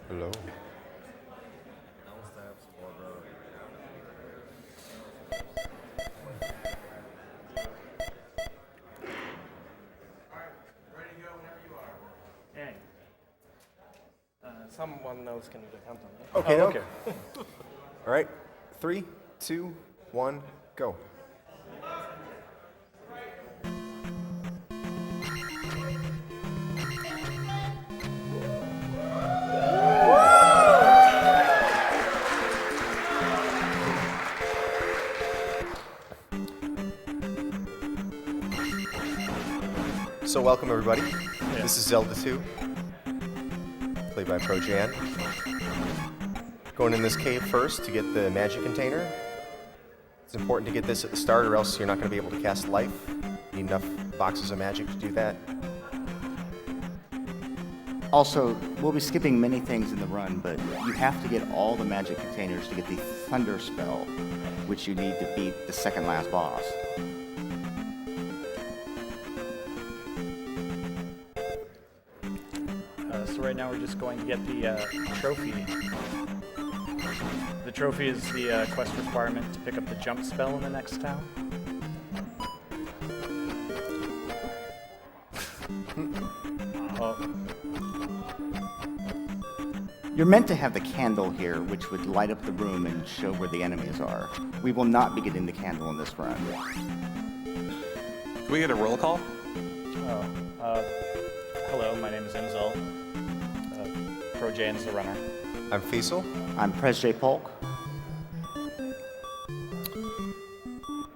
Hello. Hey. Someone else can count on it. Okay, Oh, okay. All right. 3, 2, 1, go. So welcome everybody. Yeah. This is Zelda 2, played by ProJan. Going in this cave first to get the magic container. It's important to get this at the start or else you're not going to be able to cast life. You need enough boxes of magic to do that. Also, we'll be skipping many things in the run, but you have to get all the magic containers to get the Thunder spell, which you need to beat the second last boss. So right now we're just going to get the trophy. The trophy is the quest requirement to pick up the jump spell in the next town. Oh, You're meant to have the candle here, which would light up the room and show where the enemies are. We will not be getting the candle in this run. Can we get a roll call? hello, my name is Enzel. ProJan's the runner. I'm Faisal. I'm Pres J. Polk.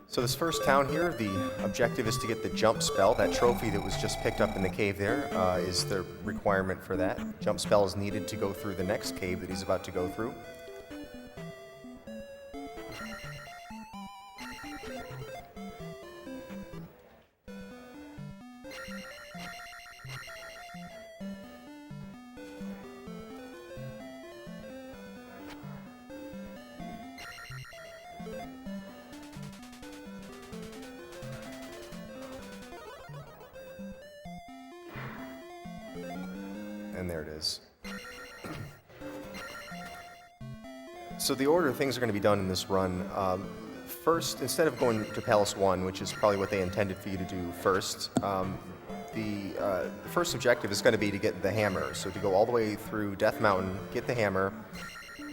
So this first town here, the objective is to get the jump spell. That trophy that was just picked up in the cave there is the requirement for that. Jump spell is needed to go through the next cave that he's about to go through. And there it is. So the order things are going to be done in this run, first, instead of going to Palace 1, which is probably what they intended for you to do first, the first objective is going to be to get the hammer. So to go all the way through Death Mountain, get the hammer,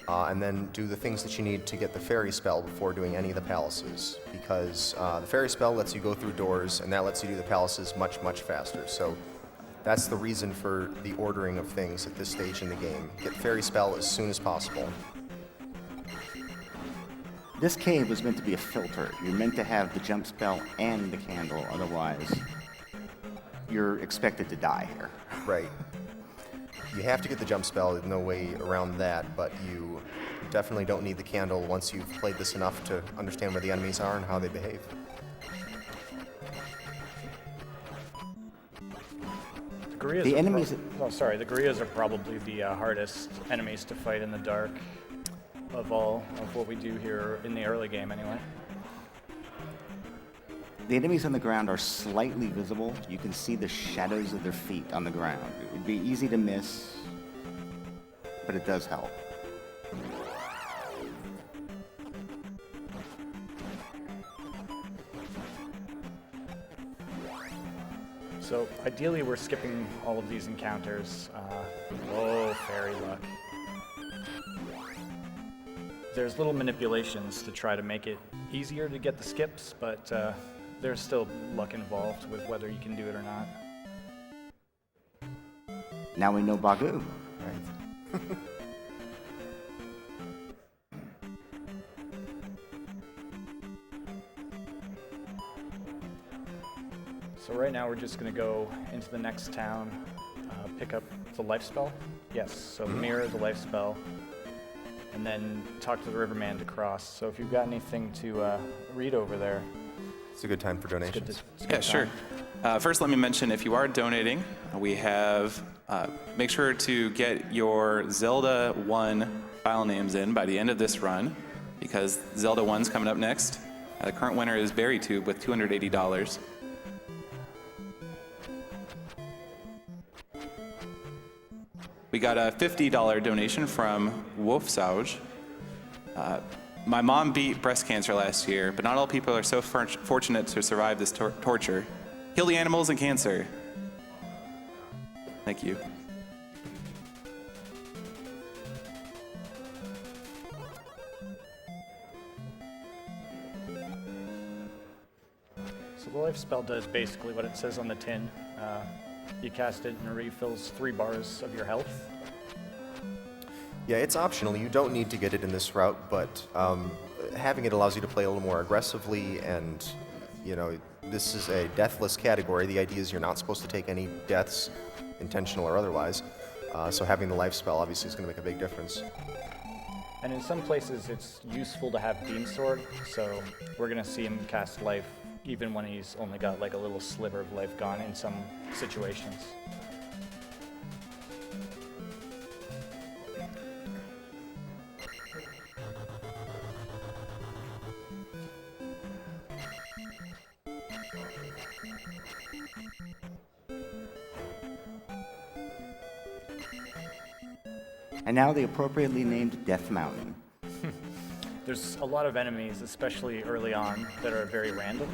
and then do the things that you need to get the fairy spell before doing any of the palaces. Because the fairy spell lets you go through doors, and that lets you do the palaces much, much faster. So that's the reason for the ordering of things at this stage in the game. Get fairy spell as soon as possible. This cave was meant to be a filter. You're meant to have the jump spell and the candle, otherwise you're expected to die here. Right. You have to get the jump spell, there's no way around that, but you definitely don't need the candle once you've played this enough to understand where the enemies are and how they behave. The enemies. The Gorillaz are probably the hardest enemies to fight in the dark of all of what we do here in the early game, anyway. The enemies on the ground are slightly visible. You can see the shadows of their feet on the ground. It would be easy to miss, but it does help. So ideally, we're skipping all of these encounters. Fairy luck. There's little manipulations to try to make it easier to get the skips, but there's still luck involved with whether you can do it or not. Now we know Bagu. Right. So right now we're just going to go into the next town, pick up the life spell. Yes, so mirror the life spell, and then talk to the riverman to cross. So if you've got anything to read over there, It's a good time for donations. Yeah, sure. First, let me mention, if you are donating, we have, make sure to get your Zelda 1 file names in by the end of this run, because Zelda 1's coming up next. The current winner is BerryTube with $280. We We got a $50 donation from Wolfsauge. My mom beat breast cancer last year, but not all people are so fortunate to survive this torture. Kill the animals and cancer. Thank you. So the life spell does basically what it says on the tin. You cast it and it refills 3 bars of your health. Yeah, it's optional. You don't need to get it in this route, but having it allows you to play a little more aggressively, and, you know, this is a deathless category. The idea is you're not supposed to take any deaths, intentional or otherwise. So having the life spell obviously is going to make a big difference. And in some places it's useful to have Beam Sword, so we're going to see him cast life even when he's only got like a little sliver of life gone in some situations. And now the appropriately named Death Mountain. There's a lot of enemies, especially early on, that are very random.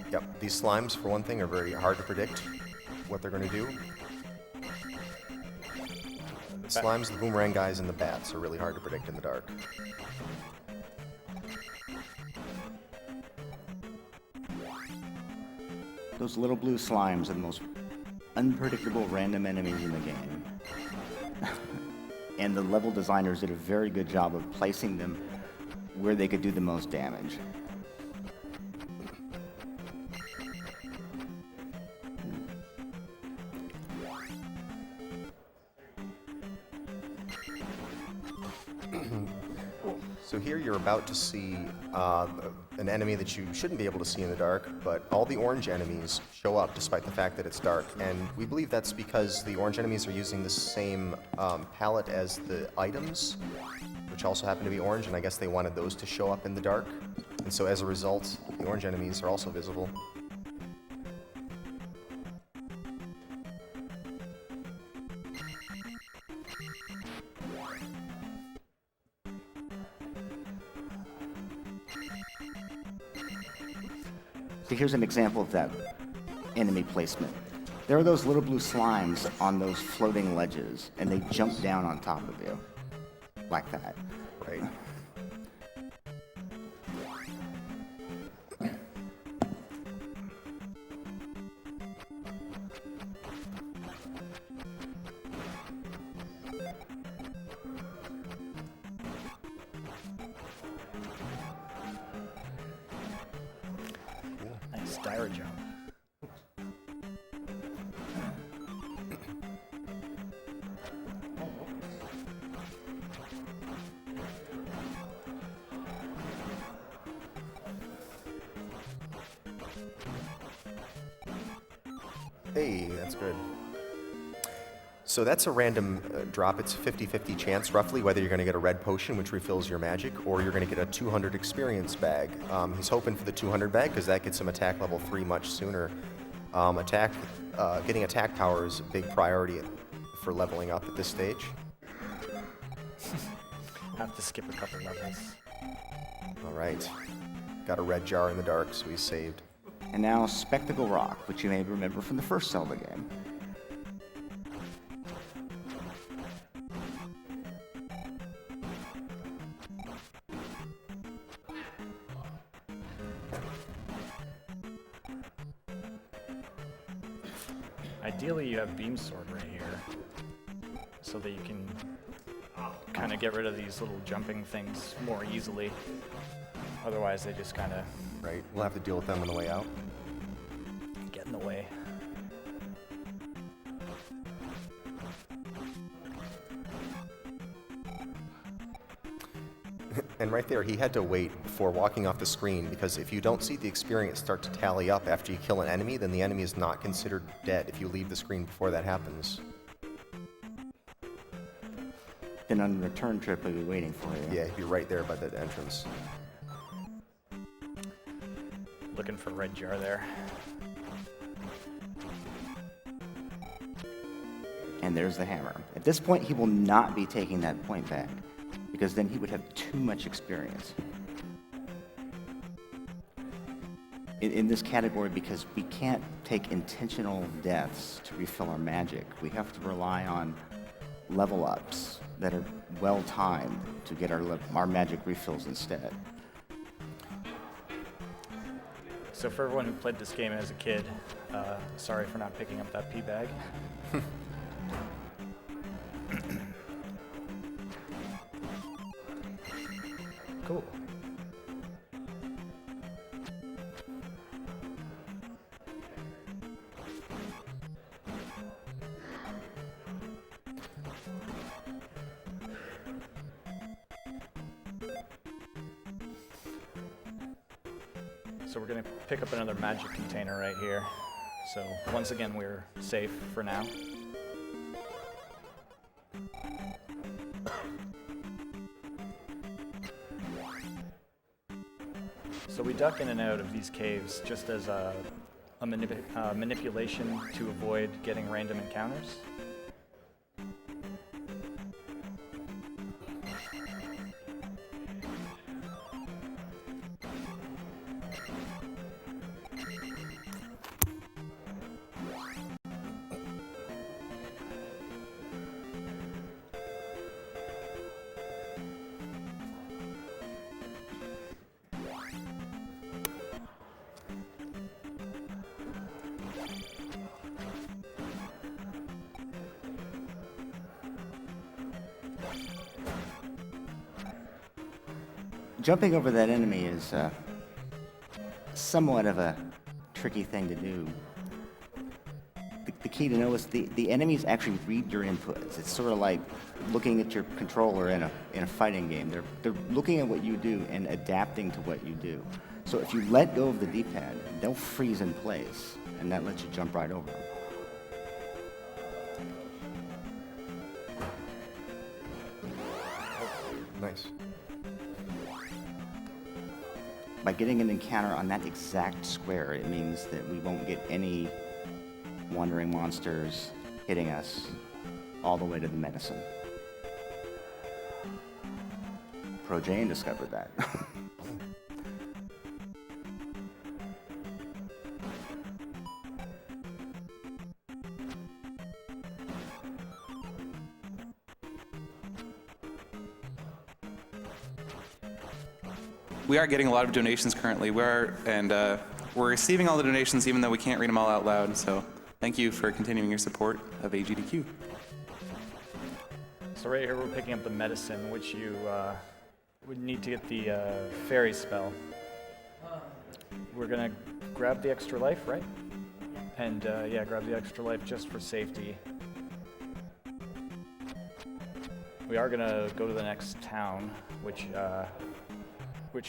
Yep, these slimes, for one thing, are very hard to predict what they're going to do. The slimes, the boomerang guys, and the bats are really hard to predict in the dark. Those little blue slimes are the most unpredictable random enemies in the game. And the level designers did a very good job of placing them where they could do the most damage. So here you're about to see an enemy that you shouldn't be able to see in the dark, but all the orange enemies show up despite the fact that it's dark. And we believe that's because the orange enemies are using the same palette as the items, which also happen to be orange, and I guess they wanted those to show up in the dark. And so as a result, the orange enemies are also visible. So here's an example of that enemy placement. There are those little blue slimes on those floating ledges, and they jump down on top of you, like that. Right. Nice dire jump. Hey, that's good. So that's a random drop. It's a 50-50 chance, roughly, whether you're going to get a red potion, which refills your magic, or you're going to get a 200 experience bag. He's hoping for the 200 bag because that gets him attack level 3 much sooner. Getting attack power is a big priority for leveling up at this stage. Have to skip a couple levels. All right. Got a red jar in the dark, so he's saved. And now Spectacle Rock, which you may remember from the first Zelda game. Ideally, you have Beam Sword right here, so that you can kind of get rid of these little jumping things more easily. Otherwise, they just kind of Right. We'll have to deal with them on the way out. get in the way. And right there, he had to wait before walking off the screen, because if you don't see the experience start to tally up after you kill an enemy, then the enemy is not considered dead if you leave the screen before that happens. Then on the return trip, we'll be waiting for you. Yeah, he'd be right there by the entrance. Looking for red jar there. and there's the hammer. At this point, he will not be taking that point back, because then he would have too much experience. In this category, because we can't take intentional deaths to refill our magic, we have to rely on level ups that are well timed to get our magic refills instead. So for everyone who played this game as a kid, sorry for not picking up that pea bag. Cool. So we're going to pick up another magic container right here. So once again, we're safe for now. So we duck in and out of these caves just as a manipulation to avoid getting random encounters. Jumping over that enemy is somewhat of a tricky thing to do. The key to know is the enemies actually read your inputs. It's sort of like looking at your controller in a fighting game. They're looking at what you do and adapting to what you do. So if you let go of the D-pad, they'll freeze in place, and that lets you jump right over them. Nice. By getting an encounter on that exact square, it means that we won't get any wandering monsters hitting us all the way to the medicine. Pro Jane discovered that. We are getting a lot of donations currently. We're receiving all the donations even though we can't read them all out loud. So thank you for continuing your support of AGDQ. So right here we're picking up the medicine, which you would need to get the fairy spell. We're gonna grab the extra life, right? And yeah, grab the extra life just for safety. We are gonna go to the next town, which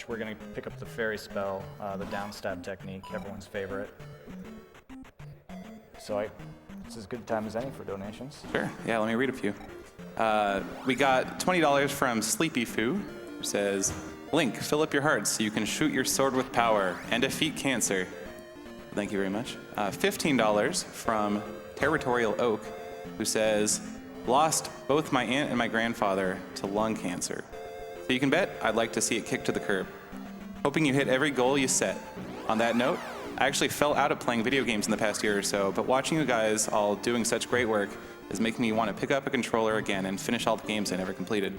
we're gonna pick up the fairy spell, the downstab technique, everyone's favorite. So this is as good a time as any for donations. Sure. Yeah, let me read a few. We got $20 from Sleepy Foo, who says, Link, fill up your hearts so you can shoot your sword with power and defeat cancer. Thank you very much. $15 from Territorial Oak, who says, lost both my aunt and my grandfather to lung cancer. So you can bet I'd like to see it kicked to the curb. Hoping you hit every goal you set. On that note, I actually fell out of playing video games in the past year or so, but watching you guys all doing such great work is making me want to pick up a controller again and finish all the games I never completed.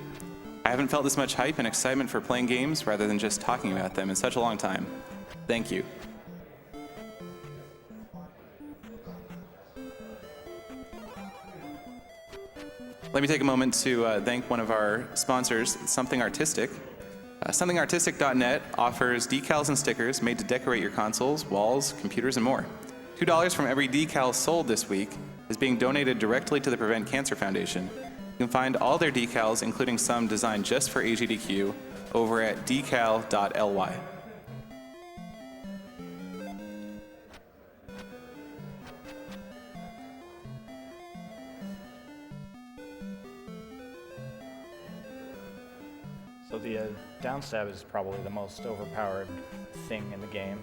I haven't felt this much hype and excitement for playing games rather than just talking about them in such a long time. Thank you. Let me take a moment to thank one of our sponsors, Something Artistic. SomethingArtistic.net offers decals and stickers made to decorate your consoles, walls, computers, and more. $2 from every decal sold this week is being donated directly to the Prevent Cancer Foundation. You can find all their decals, including some designed just for AGDQ, over at decal.ly. So the downstab is probably the most overpowered thing in the game.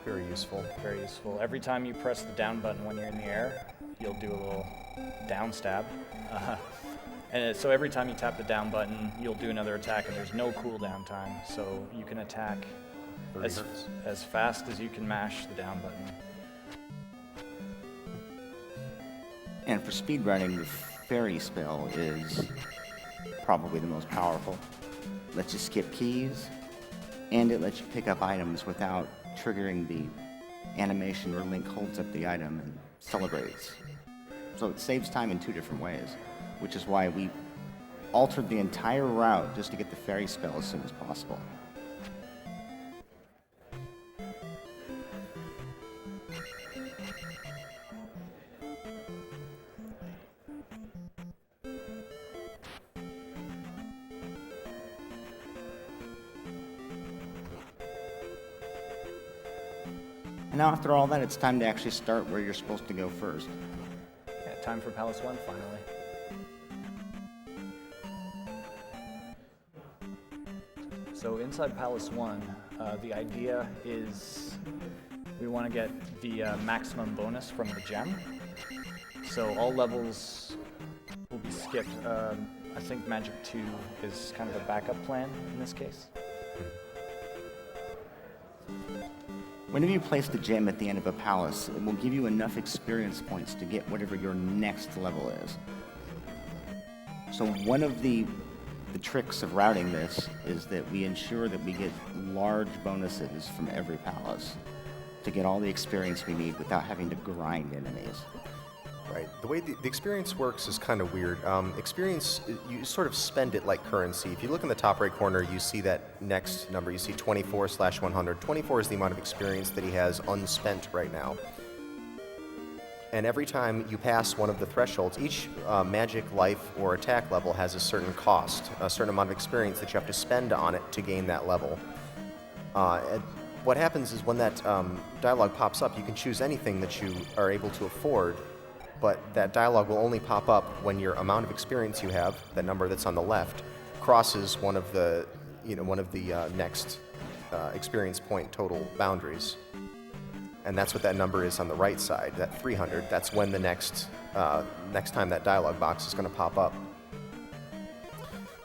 Very useful. Very useful. Every time you press the down button when you're in the air, you'll do a little down stab. And so every time you tap the down button, you'll do another attack, and there's no cooldown time, so you can attack 30 hertz. as fast as you can mash the down button. And for speedrunning, the fairy spell is probably the most powerful. Lets you skip keys, and it lets you pick up items without triggering the animation where Link holds up the item and celebrates. So it saves time in 2 different ways, which is why we altered the entire route just to get the fairy spell as soon as possible. And now after all that, it's time to actually start where you're supposed to go first. Yeah, time for Palace 1 finally. So inside Palace 1, the idea is we want to get the maximum bonus from the gem. So all levels will be skipped. I think Magic 2 is kind of a backup plan in this case. Whenever you place the gem at the end of a palace, it will give you enough experience points to get whatever your next level is. So one of the tricks of routing this is that we ensure that we get large bonuses from every palace to get all the experience we need without having to grind enemies. Right. The way the experience works is kind of weird. Experience, you sort of spend it like currency. If you look in the top right corner, you see that next number. You see 24/100. 24 is the amount of experience that he has unspent right now. And every time you pass one of the thresholds, each magic, life, or attack level has a certain cost, a certain amount of experience that you have to spend on it to gain that level. And what happens is when that dialogue pops up, you can choose anything that you are able to afford, but that dialogue will only pop up when your amount of experience you have, that number that's on the left, crosses one of the next experience point total boundaries. And that's what that number is on the right side, that 300. That's when the next time that dialogue box is going to pop up.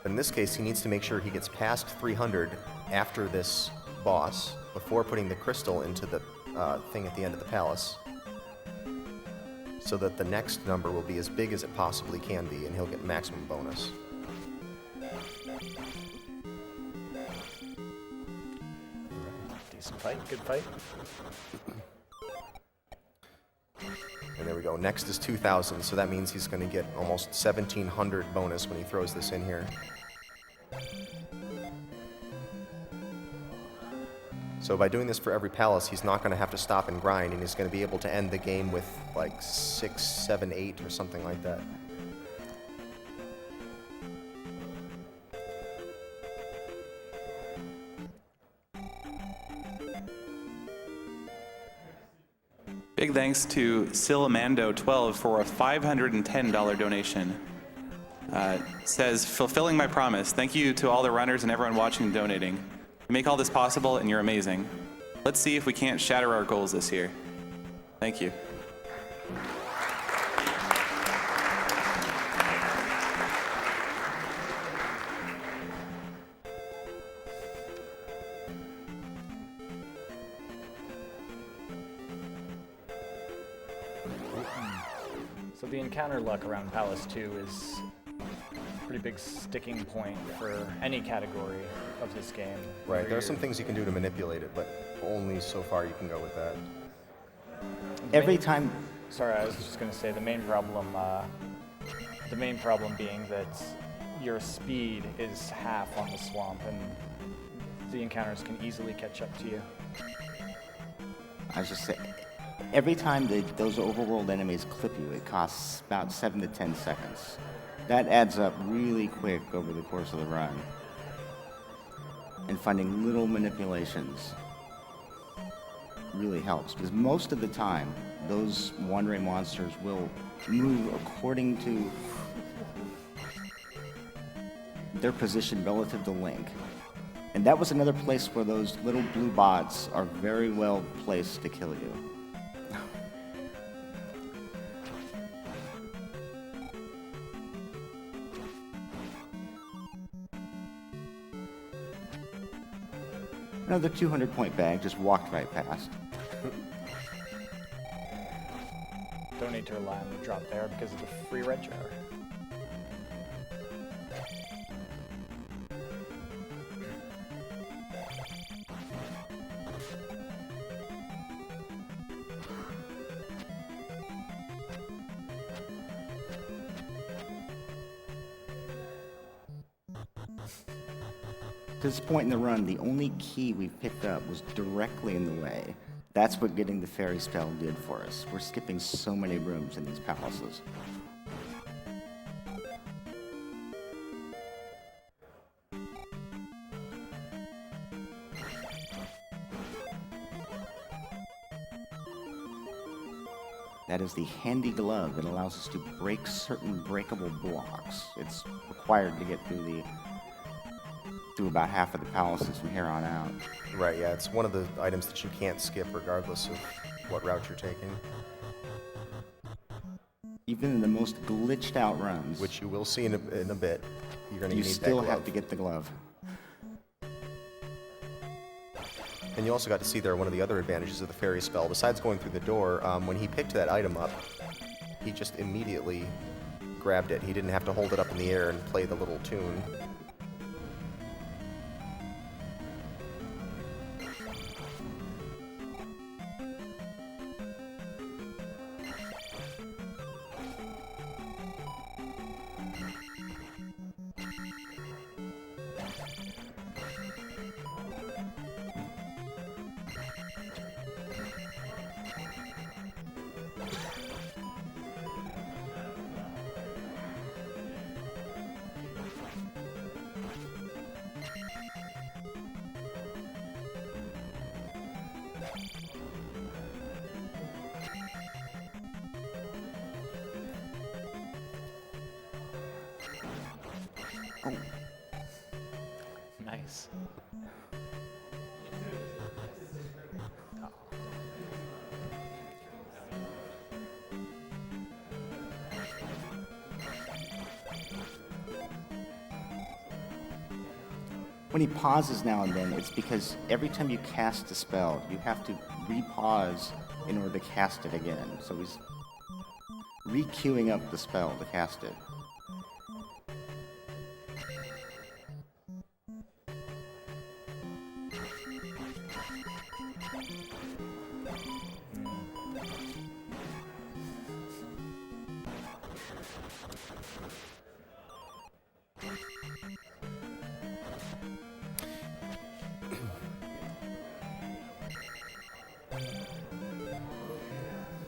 But in this case, he needs to make sure he gets past 300 after this boss, before putting the crystal into the thing at the end of the palace, so that the next number will be as big as it possibly can be, and he'll get maximum bonus. Decent fight, good fight. And there we go. Next is 2,000, so that means he's going to get almost 1,700 bonus when he throws this in here. So by doing this for every palace, he's not going to have to stop and grind, and he's going to be able to end the game with like 6, 7, 8 or something like that. Big thanks to Silamando12 for a $510 donation. Says, fulfilling my promise. Thank you to all the runners and everyone watching and donating. You make all this possible, and you're amazing. Let's see if we can't shatter our goals this year. Thank you. So the encounter luck around Palace 2 is a pretty big sticking point for any category of this game. Right, there are some things you can do to manipulate it, but only so far you can go with that. Every time... Sorry, I was just going to say the main problem being that your speed is half on the swamp, and the encounters can easily catch up to you. I was just saying, every time those overworld enemies clip you, it costs about 7 to 10 seconds. That adds up really quick over the course of the run. And finding little manipulations really helps, because most of the time, those wandering monsters will move according to their position relative to Link. And that was another place where those little blue bots are very well placed to kill you. Another 200-point bag just walked right past. Donate to rely on the drop there because of the free red jar. To this point in the run, the only key we picked up was directly in the way. That's what getting the fairy spell did for us. We're skipping so many rooms in these palaces. That is the handy glove that allows us to break certain breakable blocks. It's required to get through about half of the palaces from here on out. Right, yeah, it's one of the items that you can't skip regardless of what route you're taking, Even in the most glitched out runs, which you will see in a bit. You're going to you need that still glove. have to get the glove. And you also got to see there one of the other advantages of the fairy spell. Besides going through the door, when he picked that item up, he just immediately grabbed it. He didn't have to hold it up in the air and play the little tune. Oh, Nice. when he pauses now and then, it's because every time you cast a spell, you have to re-pause in order to cast it again. So he's re-queuing up the spell to cast it.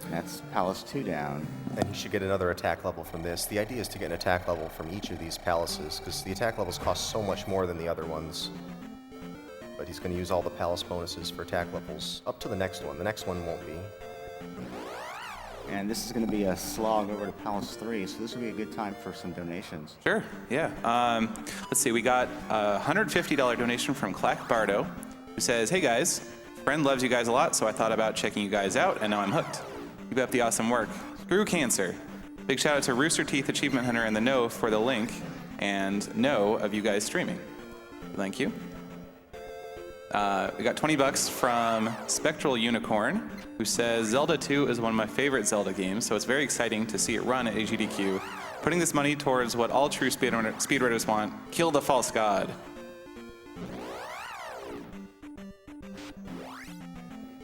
That's Palace 2 down. And he should get another attack level from this. The idea is to get an attack level from each of these palaces, because the attack levels cost so much more than the other ones. But he's going to use all the palace bonuses for attack levels up to the next one. The next one won't be. And this is going to be a slog over to Palace 3, so this will be a good time for some donations. Sure, yeah. Let's see, we got a $150 donation from Clack Bardo, who says, "Hey guys, friend loves you guys a lot, so I thought about checking you guys out, and now I'm hooked. Keep up the awesome work. Screw cancer." Big shout out to Rooster Teeth Achievement Hunter and the No for the link and know of you guys streaming. Thank you. We got $20 from Spectral Unicorn, who says, "Zelda 2 is one of my favorite Zelda games, so it's very exciting to see it run at AGDQ. Putting this money towards what all true speedrunners want, kill the false god."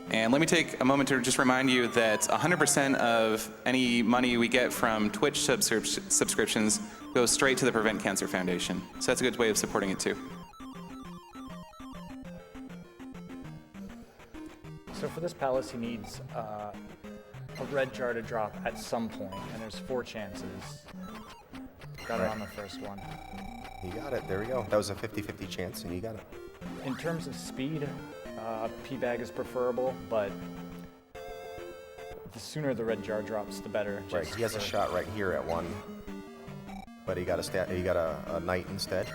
And let me take a moment to just remind you that 100% of any money we get from Twitch subscriptions goes straight to the Prevent Cancer Foundation. So that's a good way of supporting it too. So for this palace, he needs a red jar to drop at some point, and there's 4 chances. Got it on the first one. He got it. There we go. That was a 50-50 chance, and you got it. In terms of speed, P-bag is preferable, but the sooner the red jar drops, the better. Right. just He has a for- shot right here at 1, but he got a knight instead.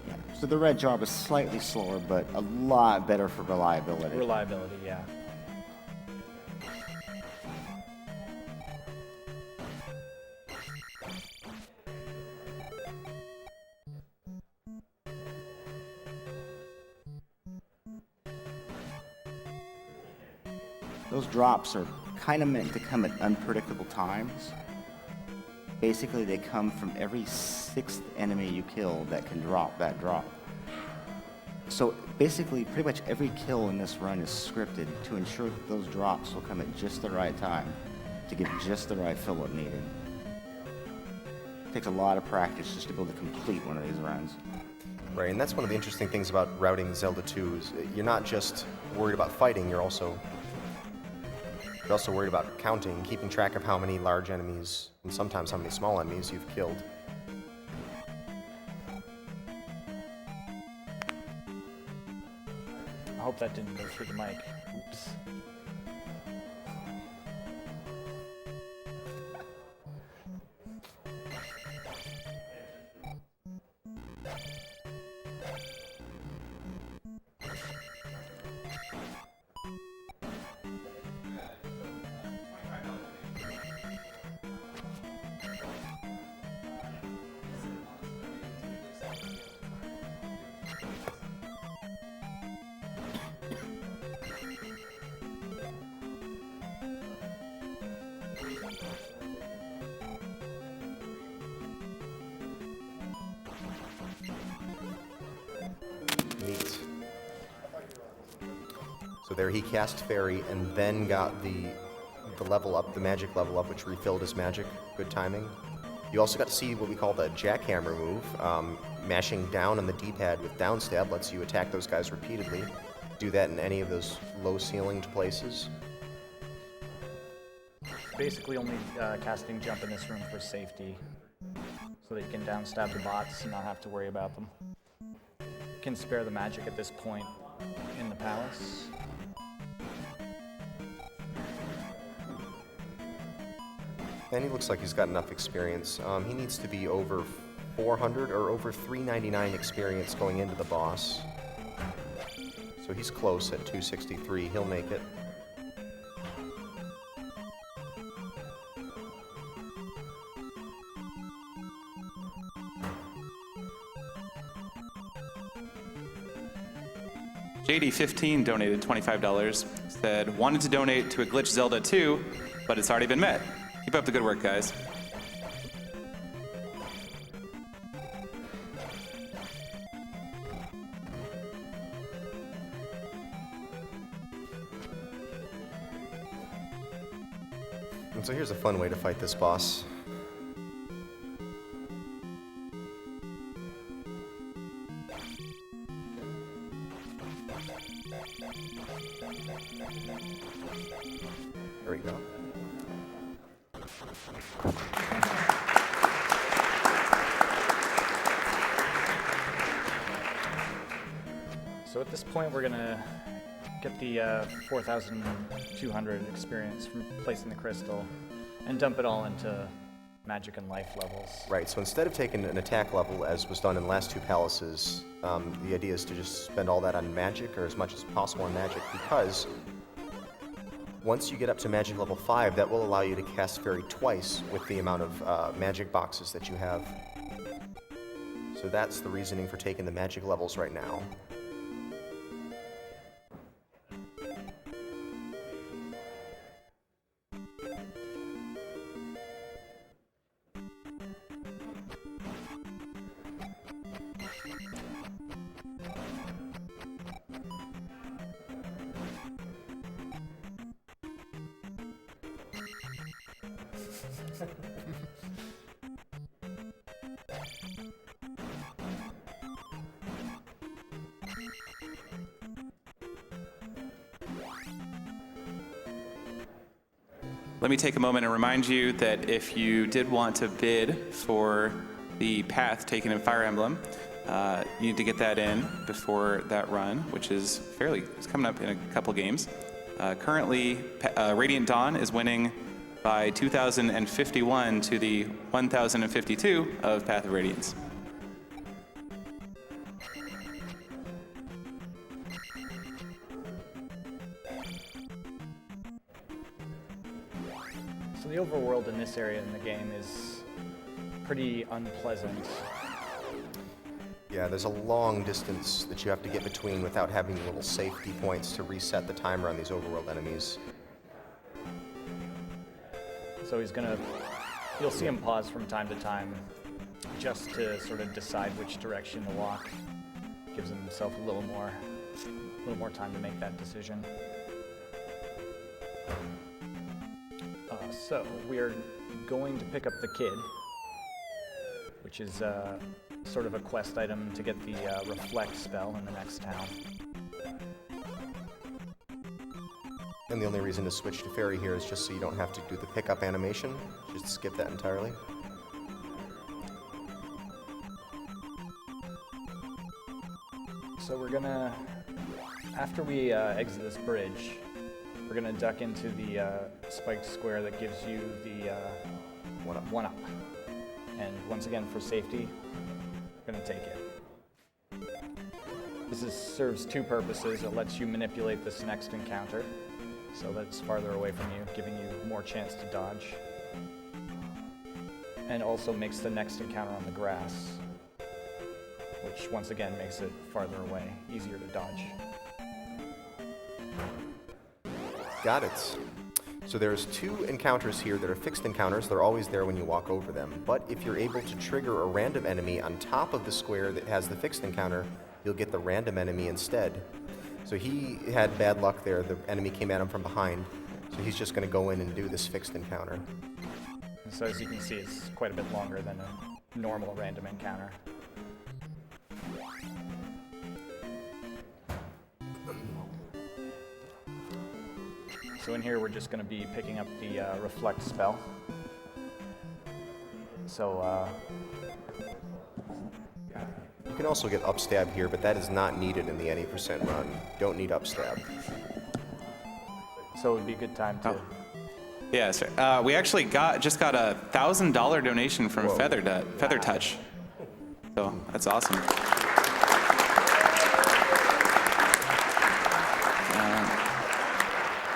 Yeah. So the red jar was slightly slower, but a lot better for reliability. Reliability, yeah. Those drops are kind of meant to come at unpredictable times. Basically, they come from every 6th enemy you kill that can drop that drop. So basically, pretty much every kill in this run is scripted to ensure that those drops will come at just the right time to give just the right fill-up needed. It takes a lot of practice just to be able to complete one of these runs. Right, and that's one of the interesting things about routing Zelda 2 is you're not just worried about fighting, you're also worried about counting, keeping track of how many large enemies and sometimes how many small enemies you've killed. I hope that didn't go through the mic. Oops. Neat. So there he cast Fairy and then got the level up, the magic level up, which refilled his magic. Good timing. You also got to see what we call the jackhammer move. Mashing down on the D-pad with down stab lets you attack those guys repeatedly. Do that in any of those low-ceilinged places. Basically only casting jump in this room for safety, so that you can down stab the bots and not have to worry about them. You can spare the magic at this point in the palace. And he looks like he's got enough experience. He needs to be over 400 or over 399 experience going into the boss. So he's close at 263. He'll make it. JD15 donated $25. Said, wanted to donate to a Glitch Zelda 2, but it's already been met. Keep up the good work, guys. And so here's a fun way to fight this boss. There we go. So at this point, we're gonna get the 4,200 experience from placing the crystal and dump it all into magic and life levels. Right, so instead of taking an attack level, as was done in the last two palaces, the idea is to just spend all that on magic, or as much as possible on magic, because once you get up to magic level 5, that will allow you to cast Fairy twice with the amount of magic boxes that you have. So that's the reasoning for taking the magic levels right now. Let me take a moment and remind you that if you did want to bid for the path taken in Fire Emblem, you need to get that in before that run, which is it's coming up in a couple games. Currently, Radiant Dawn is winning by 2,051 to the 1,052 of Path of Radiance. So the overworld in this area in the game is pretty unpleasant. Yeah, there's a long distance that you have to get between without having little safety points to reset the timer on these overworld enemies. So you'll see him pause from time to time just to sort of decide which direction to walk. Gives himself a little more time to make that decision. So we're going to pick up the kid, which is sort of a quest item to get the reflect spell in the next town. And the only reason to switch to fairy here is just so you don't have to do the pickup animation. Just skip that entirely. So we're gonna, after we exit this bridge, we're gonna duck into the spiked square that gives you the 1-up. And once again, for safety, we're gonna take it. This serves two purposes. It lets you manipulate this next encounter, so that it's farther away from you, giving you more chance to dodge. And also makes the next encounter on the grass, which once again makes it farther away, easier to dodge. Got it. So there's two encounters here that are fixed encounters. They're always there when you walk over them. But if you're able to trigger a random enemy on top of the square that has the fixed encounter, you'll get the random enemy instead. So he had bad luck there. The enemy came at him from behind. So he's just going to go in and do this fixed encounter. And so as you can see, it's quite a bit longer than a normal random encounter. So in here, we're just going to be picking up the reflect spell. So You can also get upstab here, but that is not needed in the any percent run. Don't need upstab. it would be a good time to. Yeah, sir. We actually just got a $1,000 donation from Feather Touch. So that's awesome.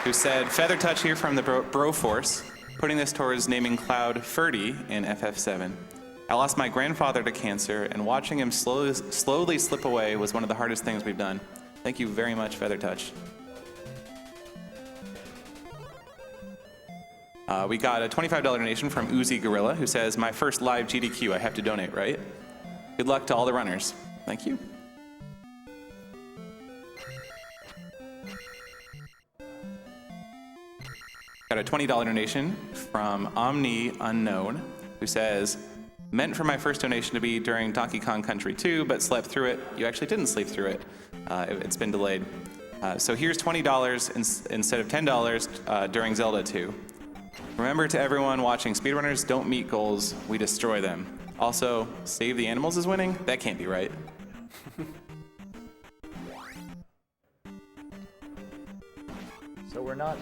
Who said, Feather Touch here from the Broforce, putting this towards naming Cloud Ferdy in FF7. I lost my grandfather to cancer, and watching him slowly slip away was one of the hardest things we've done. Thank you very much, Feather Touch. We got a $25 donation from Uzi Gorilla, who says, my first live GDQ, I have to donate, right? Good luck to all the runners. Thank you. Got a $20 donation from Omni Unknown, who says, meant for my first donation to be during Donkey Kong Country 2, but slept through it. You actually didn't sleep through it. It's been delayed. So here's $20 instead of $10 during Zelda 2. Remember, to everyone watching, speedrunners don't meet goals, we destroy them. Also, save the animals is winning? That can't be right. So we're not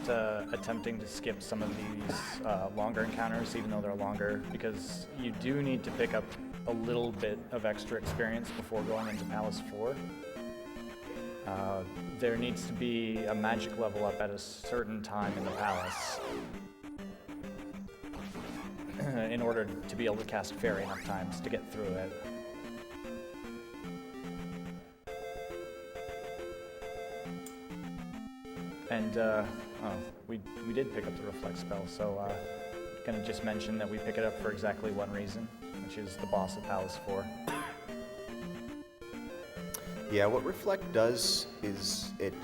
attempting to skip some of these longer encounters, even though they're longer, because you do need to pick up a little bit of extra experience before going into Palace 4. There needs to be a magic level up at a certain time in the palace in order to be able to cast Fairy enough times to get through it. And we did pick up the Reflect spell, so gonna just mention that we pick it up for exactly one reason, which is the boss of Palace 4. Yeah, what Reflect does is it,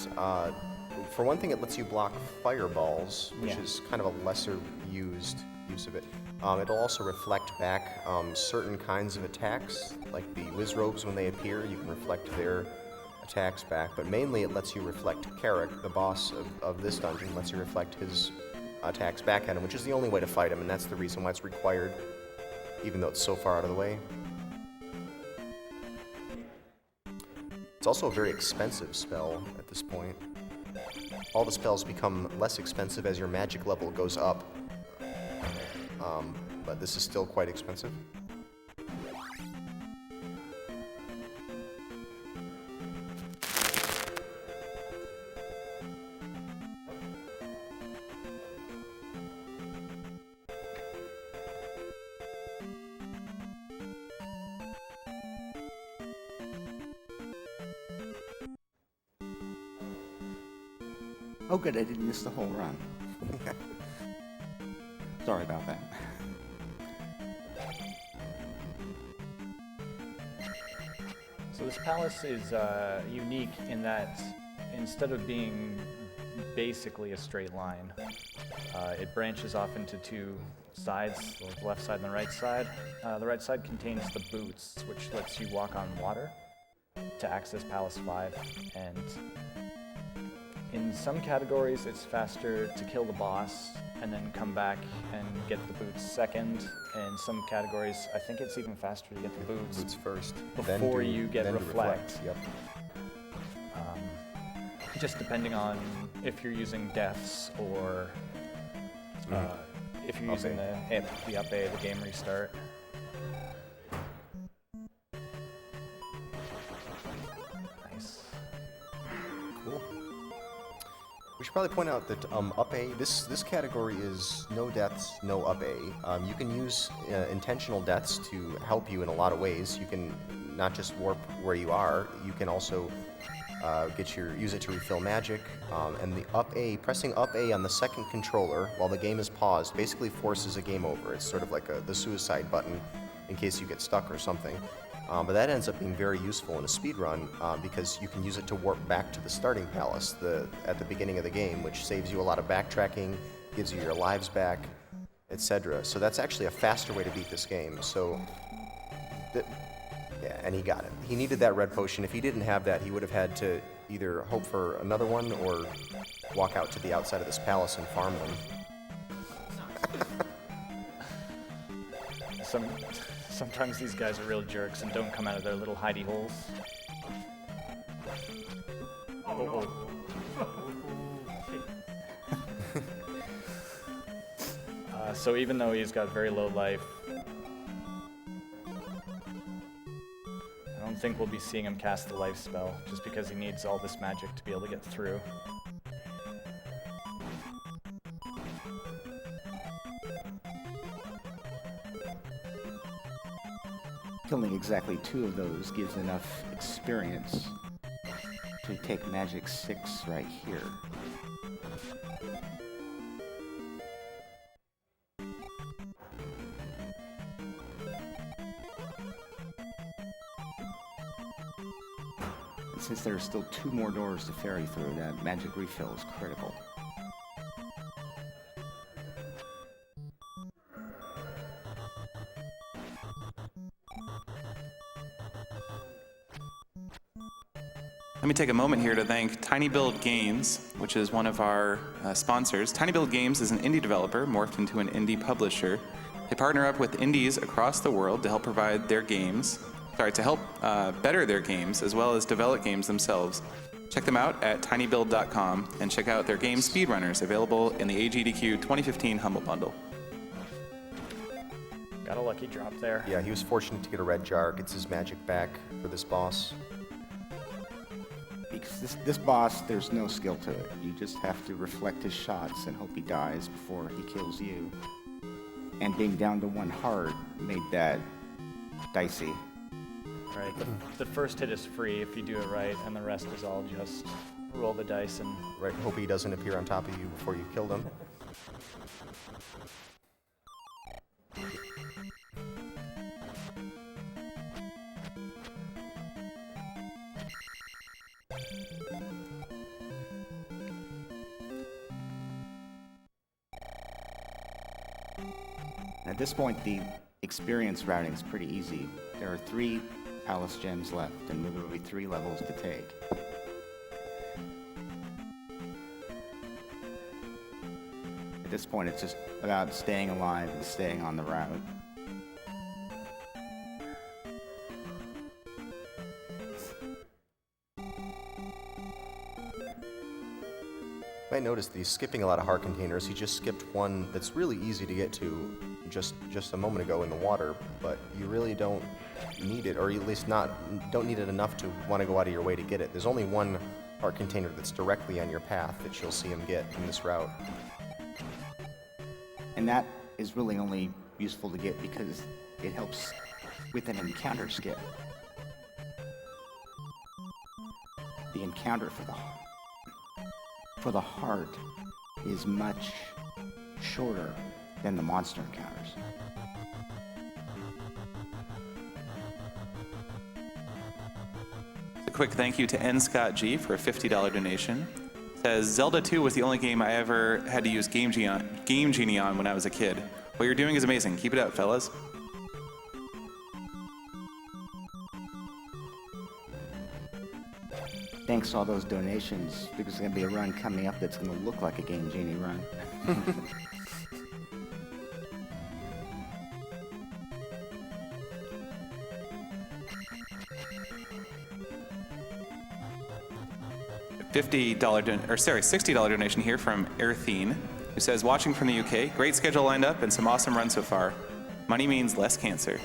for one thing, it lets you block fireballs, which Yeah. is kind of a lesser used use of it. It'll also reflect back certain kinds of attacks, like the Wizrobes when they appear, you can reflect their attacks back, but mainly it lets you reflect Carrick, the boss of this dungeon, lets you reflect his attacks back at him, which is the only way to fight him, and that's the reason why it's required, even though it's so far out of the way. It's also a very expensive spell at this point. All the spells become less expensive as your magic level goes up, but this is still quite expensive. Oh, good, I didn't miss the whole run. Sorry about that. So this palace is unique in that instead of being basically a straight line, it branches off into two sides, the left side and the right side. The right side contains the boots, which lets you walk on water to access Palace 5. And in some categories, it's faster to kill the boss and then come back and get the boots second. In some categories, I think it's even faster to get the boots first. before you get then reflect. Yep. Just depending on if you're using deaths or if you're using the up A, the game restart. Nice. Cool. We should probably point out that up A, this category is no deaths, no up A. You can use intentional deaths to help you in a lot of ways. You can not just warp where you are, you can also use it to refill magic, and the up A, pressing up A on the second controller while the game is paused basically forces a game over. It's sort of like the suicide button in case you get stuck or something. But that ends up being very useful in a speed run because you can use it to warp back to the starting palace at the beginning of the game, which saves you a lot of backtracking, gives you your lives back, etc. So that's actually a faster way to beat this game. So. Yeah, and he got it. He needed that red potion. If he didn't have that, he would have had to either hope for another one or walk out to the outside of this palace and farm them. Sometimes these guys are real jerks and don't come out of their little hidey holes. So even though he's got very low life, I don't think we'll be seeing him cast the life spell, just because he needs all this magic to be able to get through. Killing exactly 2 of those gives enough experience to take magic 6 right here. Since there are still 2 more doors to ferry through, that magic refill is critical. Let me take a moment here to thank Tiny Build Games, which is one of our sponsors. Tiny Build Games is an indie developer morphed into an indie publisher. They partner up with indies across the world to help provide their games, to help better their games as well as develop games themselves. Check them out at tinybuild.com and check out their game Speedrunners, available in the AGDQ 2015 Humble Bundle. Got a lucky drop there. Yeah, he was fortunate to get a red jar, gets his magic back for this boss. Because this boss, there's no skill to it. You just have to reflect his shots and hope he dies before he kills you. And being down to 1 heart made that dicey. Right, the first hit is free if you do it right, and the rest is all just roll the dice and... Right, hope he doesn't appear on top of you before you killed him. At this point, the experience routing is pretty easy. There are 3 Palace gems left, and there will be 3 levels to take. At this point, it's just about staying alive and staying on the route. You might notice that he's skipping a lot of heart containers. He just skipped one that's really easy to get to just a moment ago in the water, but you really don't need it, or at least don't need it enough to want to go out of your way to get it. There's only one heart container that's directly on your path that you'll see him get in this route. And that is really only useful to get because it helps with an encounter skip. The encounter for the heart is much shorter than the monster encounters. A quick thank you to N. Scott G for a $50 donation. Says, Zelda 2 was the only game I ever had to use Game Genie on when I was a kid. What you're doing is amazing. Keep it up, fellas. Thanks to all those donations, because there's going to be a run coming up that's going to look like a Game Genie run. $60 donation here from Erthine, who says, watching from the UK, great schedule lined up and some awesome runs so far. Money means less cancer.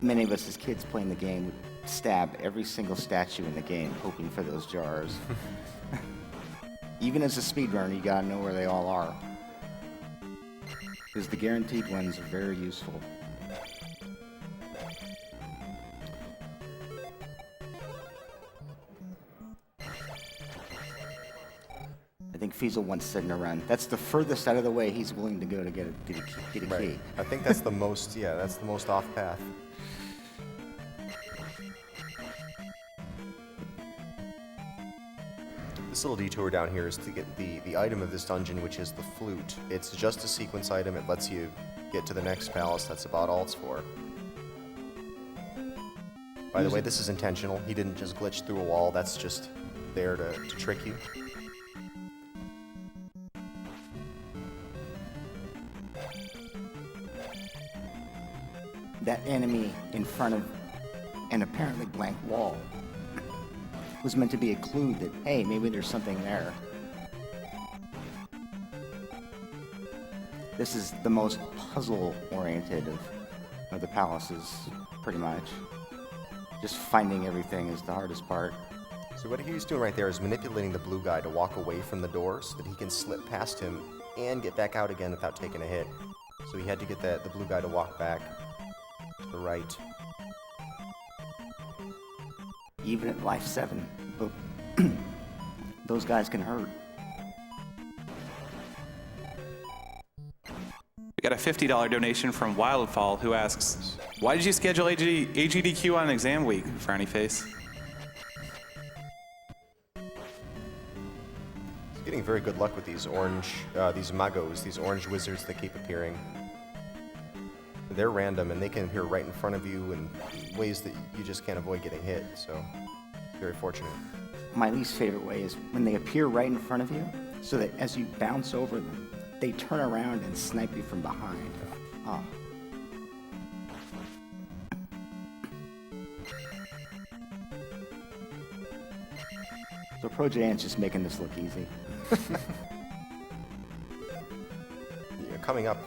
Many of us as kids playing the game would stab every single statue in the game, hoping for those jars. Even as a speedrunner, you gotta know where they all are, because the guaranteed ones are very useful. I think Fiesel once said in a run, that's the furthest out of the way he's willing to go to get a key. Right. I think that's the most, that's the most off path. This little detour down here is to get the item of this dungeon, which is the flute. It's just a sequence item. It lets you get to the next palace. That's about all it's for. By the way, this is intentional. He didn't just glitch through a wall. That's just there to trick you. That enemy in front of an apparently blank wall was meant to be a clue that, hey, maybe there's something there. This is the most puzzle-oriented of the palaces, pretty much. Just finding everything is the hardest part. So what he's doing right there is manipulating the blue guy to walk away from the door so that he can slip past him and get back out again without taking a hit. So he had to get the blue guy to walk back to the right. Even at life 7, but those guys can hurt. We got a $50 donation from Wildfall, who asks, why did you schedule AGDQ on exam week, frowny face? He's getting very good luck with these these magos, these orange wizards that keep appearing. They're random, and they can appear right in front of you in ways that you just can't avoid getting hit, so very fortunate. My least favorite way is when they appear right in front of you, so that as you bounce over them, they turn around and snipe you from behind. Oh. So Projan's just making this look easy. Yeah, coming up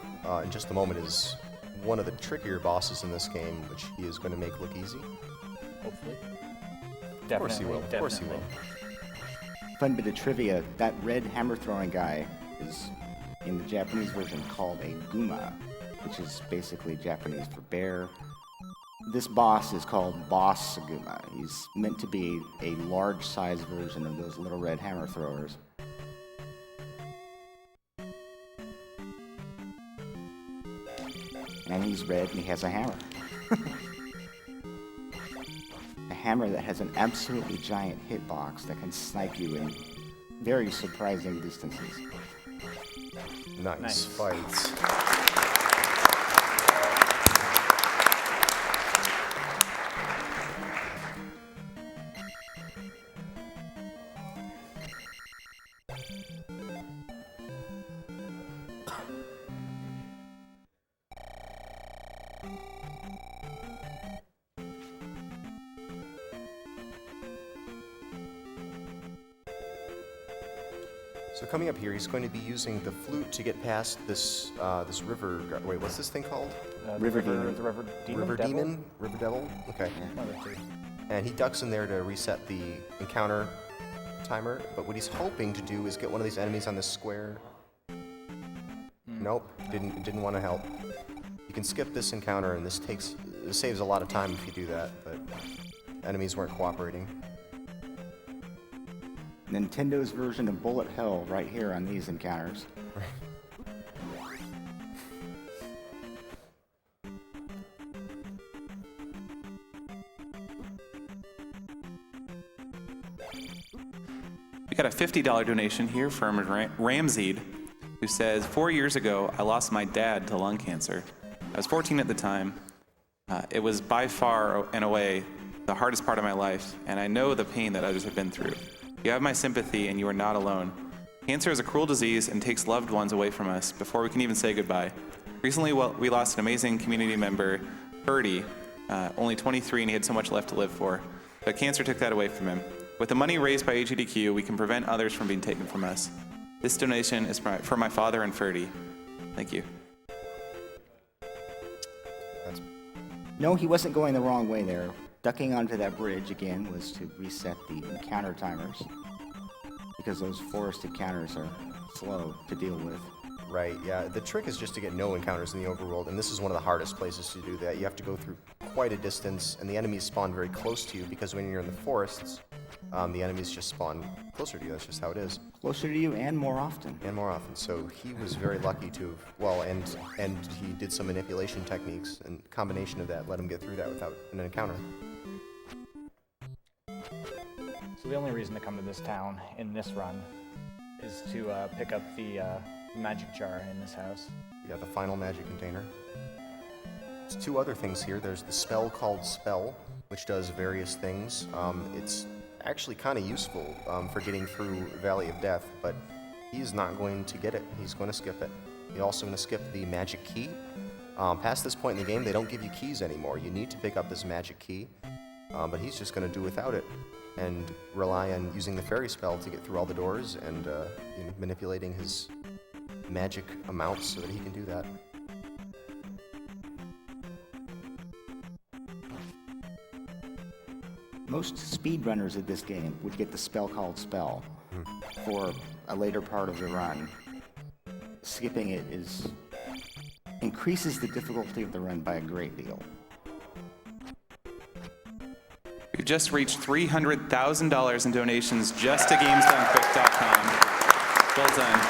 in just a moment is one of the trickier bosses in this game, which he is going to make look easy. Hopefully. Of course he will. Of course he will. Fun bit of trivia, that red hammer throwing guy is, in the Japanese version, called a Guma, which is basically Japanese for bear. This boss is called Boss Guma. He's meant to be a large-sized version of those little red hammer throwers. And he's red and he has a hammer. A hammer that has an absolutely giant hitbox that can snipe you in very surprising distances. Nice fights. So coming up here, he's going to be using the flute to get past this this river. Wait, what's this thing called? River Demon. The River Demon? River Devil? Demon? River Devil? Okay. One of the two. And he ducks in there to reset the encounter timer, but what he's hoping to do is get one of these enemies on this square. Nope, didn't want to help. You can skip this encounter, and this saves a lot of time if you do that, but enemies weren't cooperating. Nintendo's version of bullet hell right here on these encounters. We got a $50 donation here from Ramseed, who says, 4 years ago, I lost my dad to lung cancer. I was 14 at the time. It was by far and away the hardest part of my life, and I know the pain that others have been through. You have my sympathy, and you are not alone. Cancer is a cruel disease and takes loved ones away from us before we can even say goodbye. Recently, we lost an amazing community member, Birdie, only 23, and he had so much left to live for. But cancer took that away from him. With the money raised by AGDQ, we can prevent others from being taken from us. This donation is for my father and Ferdy. Thank you. No, he wasn't going the wrong way there. Ducking onto that bridge, again, was to reset the encounter timers, because those forest encounters are slow to deal with. Right, yeah. The trick is just to get no encounters in the overworld, and this is one of the hardest places to do that. You have to go through quite a distance, and the enemies spawn very close to you, because when you're in the forests, the enemies just spawn closer to you. That's just how it is. Closer to you and more often. And more often. So he was very lucky to, well, and he did some manipulation techniques, and combination of that let him get through that without an encounter. So the only reason to come to this town in this run is to pick up the magic jar in this house. Yeah, the final magic container. There's two other things here. There's the spell called Spell, which does various things. It's actually kind of useful for getting through Valley of Death, but he's not going to get it. He's going to skip it. He's also going to skip the magic key. Past this point in the game, they don't give you keys anymore. You need to pick up this magic key, but he's just going to do without it and rely on using the fairy spell to get through all the doors and manipulating his magic amounts so that he can do that. Most speedrunners of this game would get the spell called Spell for a later part of the run. Skipping it increases the difficulty of the run by a great deal. We've just reached $300,000 in donations just to GamesDoneQuick.com. Well done.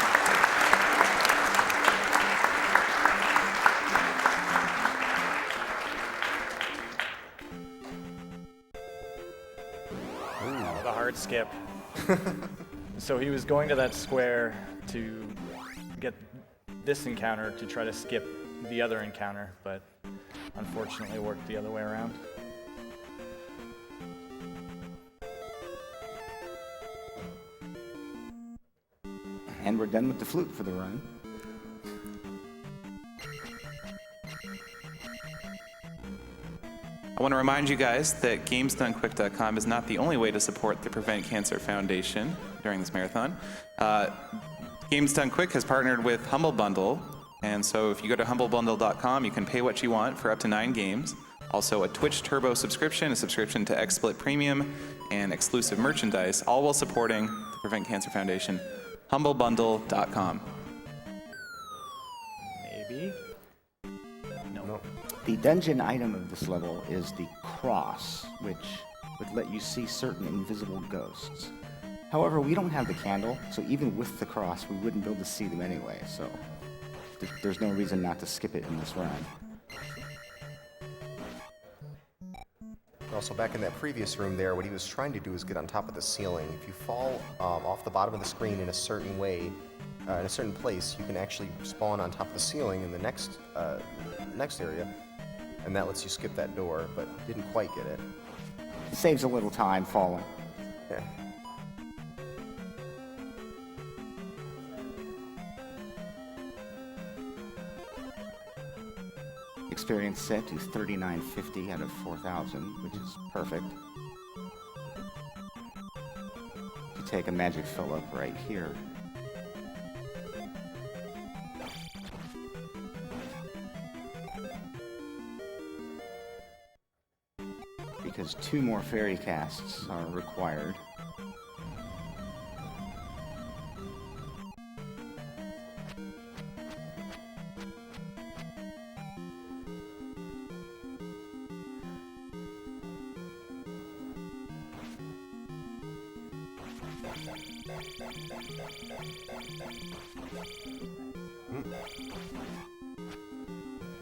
The hard skip. So he was going to that square to get this encounter to try to skip the other encounter, but unfortunately worked the other way around. And we're done with the flute for the run. I want to remind you guys that GamesDoneQuick.com is not the only way to support the Prevent Cancer Foundation during this marathon. Games Done Quick has partnered with Humble Bundle, and so if you go to humblebundle.com, you can pay what you want for up to 9 games. Also a Twitch Turbo subscription, a subscription to XSplit Premium, and exclusive merchandise, all while supporting the Prevent Cancer Foundation. humblebundle.com. Maybe? No. The dungeon item of this level is the cross, which would let you see certain invisible ghosts. However, we don't have the candle, so even with the cross, we wouldn't be able to see them anyway, so there's no reason not to skip it in this run. Also, back in that previous room there, what he was trying to do is get on top of the ceiling. If you fall off the bottom of the screen in a certain way, in a certain place, you can actually spawn on top of the ceiling in the next area, and that lets you skip that door, but didn't quite get it. It saves a little time falling. Yeah. Experience set to 3950 out of 4000, which is perfect. To take a magic fill up right here. Because 2 more fairy casts are required.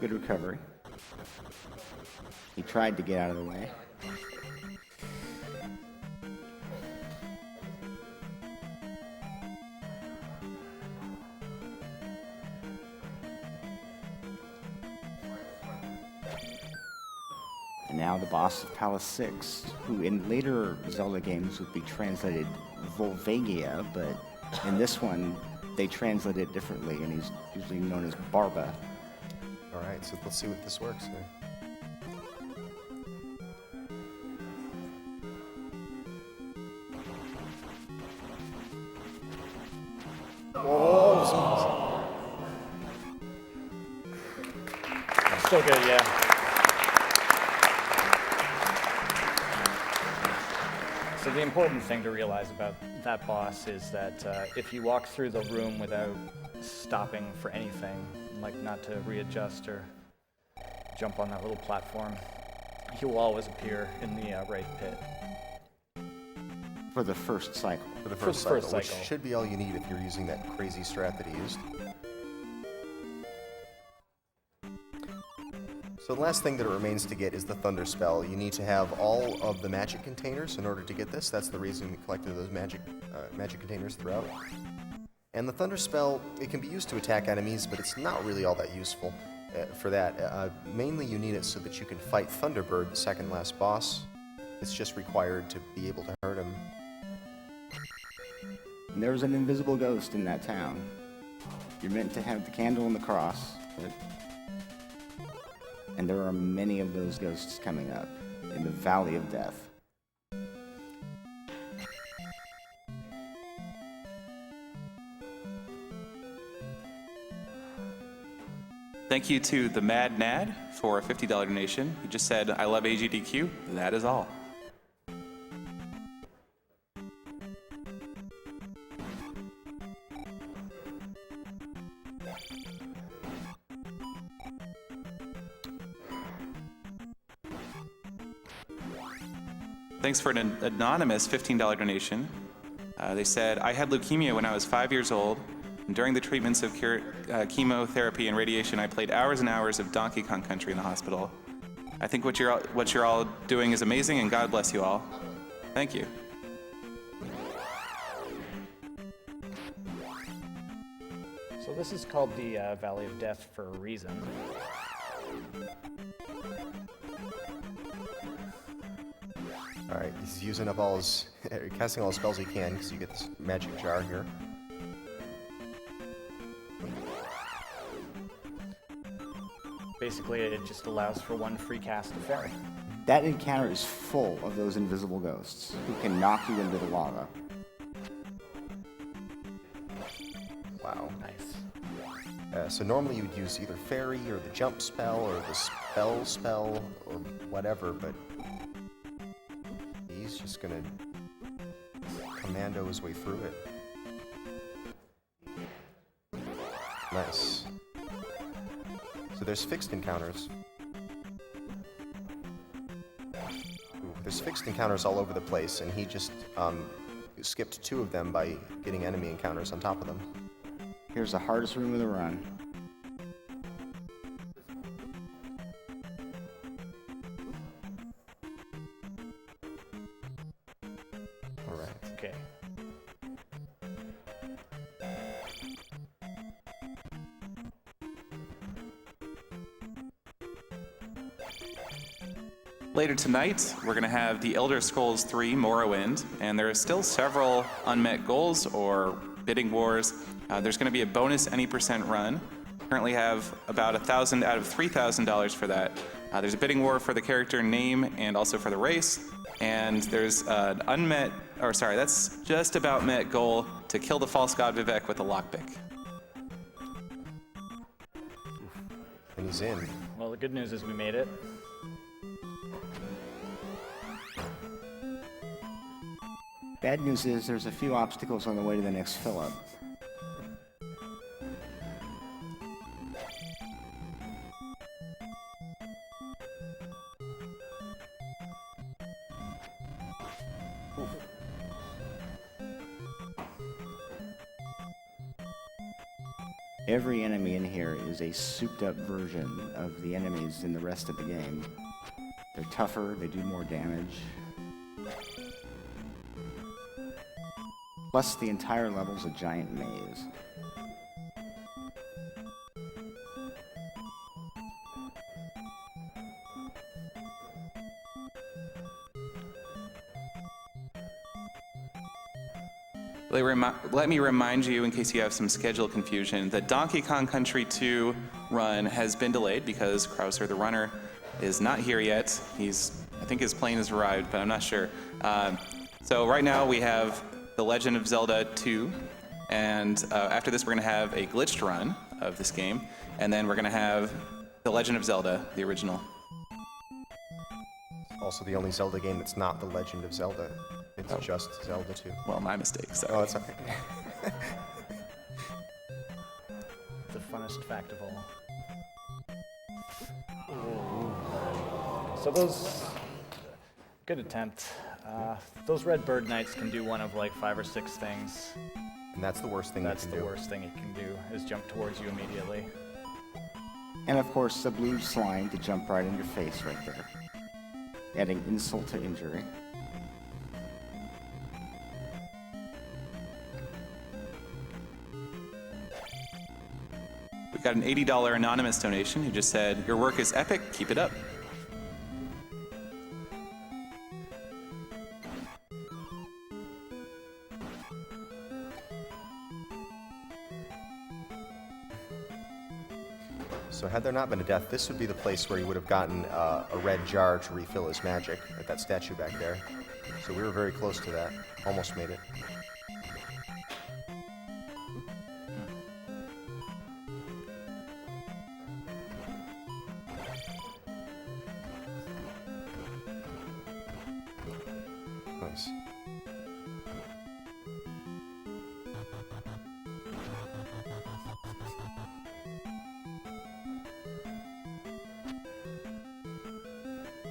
Good recovery. He tried to get out of the way. And now the boss of Palace 6, who in later Zelda games would be translated Volvagia, but in this one they translate it differently, and he's usually known as Barba. All right, so let's see what this works here. Still good, yeah. So the important thing to realize about that boss is that if you walk through the room without stopping for anything, like not to readjust or jump on that little platform, he will always appear in the right pit. For the first cycle. For the For first the first cycle, which cycle. should be all you need if you're using that crazy strat that he used. So the last thing that it remains to get is the Thunder Spell. You need to have all of the magic containers in order to get this. That's the reason we collected those magic containers throughout. And the Thunder Spell, it can be used to attack enemies, but it's not really all that useful for that. Mainly you need it so that you can fight Thunderbird, the second last boss. It's just required to be able to hurt him. And there's an invisible ghost in that town. You're meant to have the candle and the cross, and there are many of those ghosts coming up in the Valley of Death. Thank you to the Mad Nad for a $50 donation. He just said, I love AGDQ. That is all. Thanks for an anonymous $15 donation. They said, I had leukemia when I was 5 years old. And during the treatments of chemotherapy and radiation, I played hours and hours of Donkey Kong Country in the hospital. I think what you're all doing is amazing, and God bless you all. Thank you. So this is called the Valley of Death for a reason. All right, he's using up all his, casting all the spells he can because you get this magic jar here. Basically, it just allows for one free cast of fairy. That encounter is full of those invisible ghosts who can knock you into the lava. Wow. Nice. So normally you would use either fairy or the jump spell or the spell or whatever, but he's just gonna commando his way through it. Nice. So there's fixed encounters. Ooh, there's fixed encounters all over the place, and he just skipped 2 of them by getting enemy encounters on top of them. Here's the hardest room of the run. All right. Okay. Later tonight, we're going to have the Elder Scrolls 3 Morrowind, and there are still several unmet goals or bidding wars. There's going to be a bonus any percent run. Currently have about $1,000 out of $3,000 for that. There's a bidding war for the character name and also for the race. And there's an that's just about met goal to kill the false god Vivek with a lockpick. And he's in. Well, the good news is we made it. Bad news is there's a few obstacles on the way to the next fill-up. Every enemy in here is a souped-up version of the enemies in the rest of the game. They're tougher, they do more damage. Plus, the entire level's a giant maze. Let me remind you, in case you have some schedule confusion, that Donkey Kong Country 2 run has been delayed because Krauser, the runner, is not here yet. I think his plane has arrived, but I'm not sure. So right now we have The Legend of Zelda 2, and after this we're going to have a glitched run of this game, and then we're going to have The Legend of Zelda, the original. Also the only Zelda game that's not The Legend of Zelda. It's just Zelda 2. Well, my mistake, sorry. Oh, it's okay. The funnest fact of all. So those, good attempt. Those red bird knights can do one of like 5 or 6 things. And that's the worst thing That's you can the do. worst thing it can do, is jump towards you immediately. And of course, the blue slime to jump right in your face right there, adding insult to injury. We got an $80 anonymous donation who just said, "Your work is epic, keep it up." So had there not been a death, this would be the place where he would have gotten a red jar to refill his magic at that statue back there. So we were very close to that. Almost made it. Nice.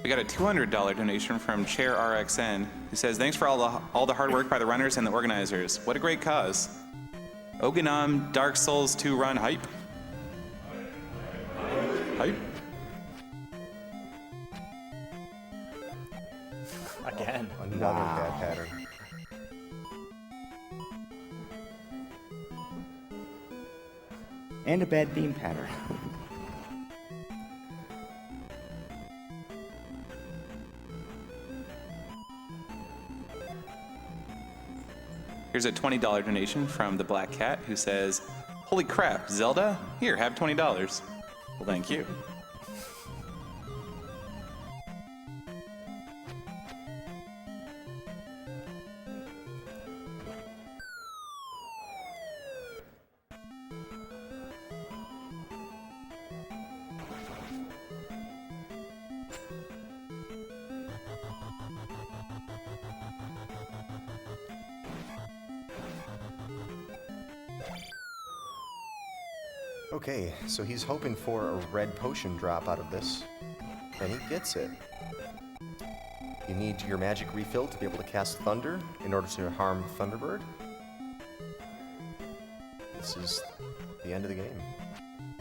We got a $200 donation from Chair RXN, who says, "Thanks for all the hard work by the runners and the organizers. What a great cause. Oganam Dark Souls 2 run hype." Hype? Again. Another bad pattern. And a bad beam pattern. Here's a $20 donation from the Black Cat, who says, "Holy crap, Zelda? Here, have $20. Well, thank you. Okay, so he's hoping for a red potion drop out of this, and he gets it. You need your magic refill to be able to cast Thunder in order to harm Thunderbird. This is the end of the game.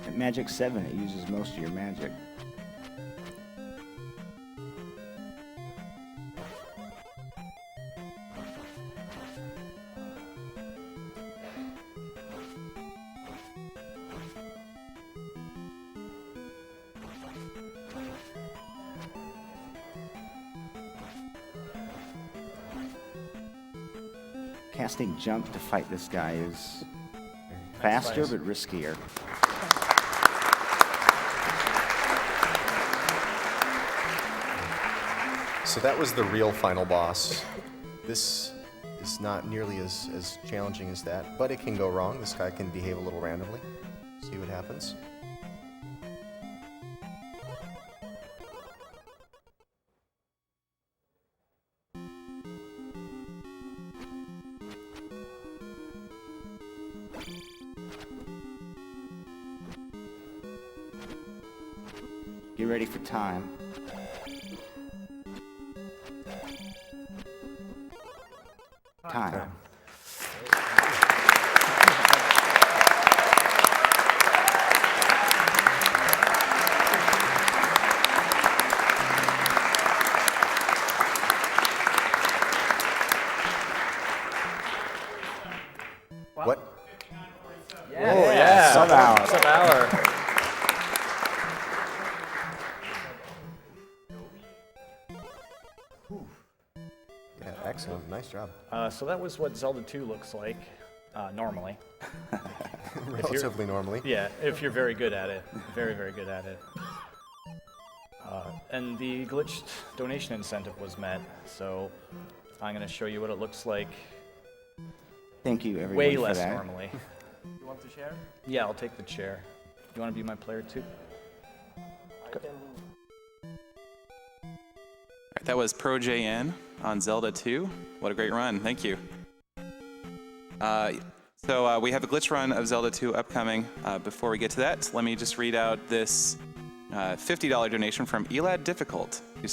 At Magic 7, it uses most of your magic. Casting jump to fight this guy is faster but riskier. So that was the real final boss. This is not nearly as challenging as that, but it can go wrong. This guy can behave a little randomly. See what happens. Get ready for time. Time. What's up, Aller? Yeah, excellent. Nice job. So that was what Zelda 2 looks like, normally. Relatively normally. Yeah, if you're very good at it. Very, very good at it. And the glitched donation incentive was met, so I'm going to show you what it looks like Thank you, everyone, way for less that. normally. You want the chair? Yeah, I'll take the chair. You want to be my player too? That was ProJN on Zelda 2. What a great run. Thank you. So we have a glitch run of Zelda 2 upcoming. Before we get to that, let me just read out this $50 donation from Elad Difficult, who said,